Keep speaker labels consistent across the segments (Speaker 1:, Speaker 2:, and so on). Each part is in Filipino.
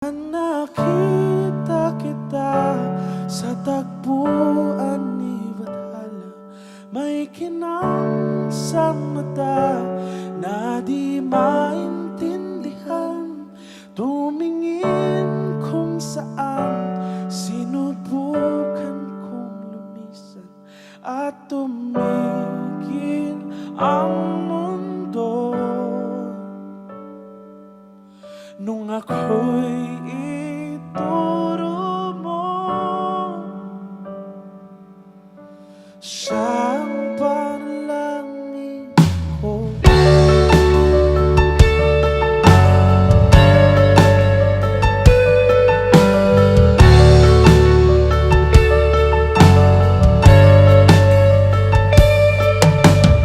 Speaker 1: Nakita kita sa tagpuan ni Bathala, may kinang sa mata na di maintindihan. Tumingin kung saan, sinubukan kong lumisan at tumigil ang mundo. Nung ako'y ituro mo, siyang panalangin ko.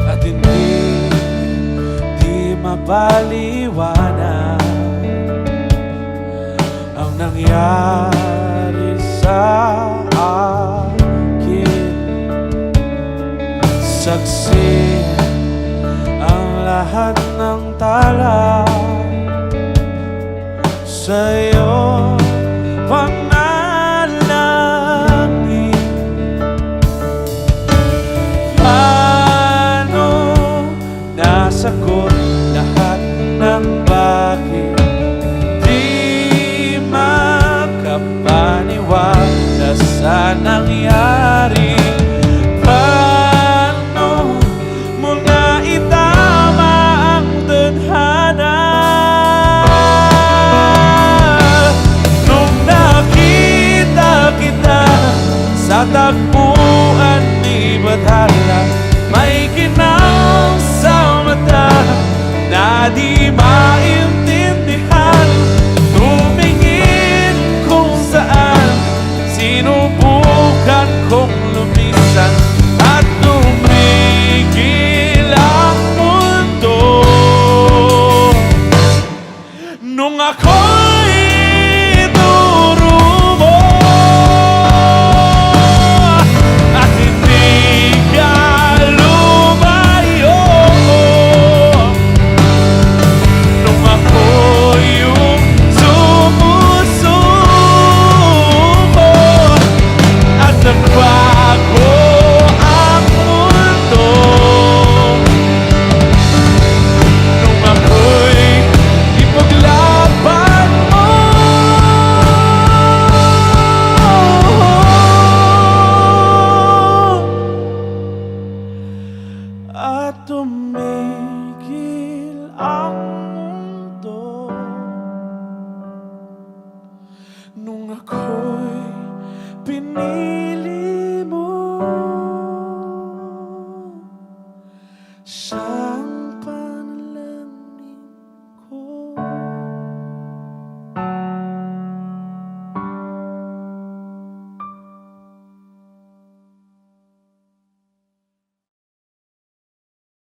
Speaker 1: At hindi mapaliwanag ang nangyari sa akin. Saksi ang lahat ng tala sa'yo panalangin. Paano nasagot lahat ng bakit paniwala sa nangyari? Paano mo na itama ang tadhana? Nung nakita kita sa tagpuan ni Bathala, may kinang sa mata na di maintindihan. Sinubukan kong lumisan at tumigil ang mundo. Nung ako'y ituro mo at hindi ka lumayo, nung ako'y yung nagbago ang mundo. Nung ako'y ipaglaban mo at tumigil ang mundo. Nung ako'y pinili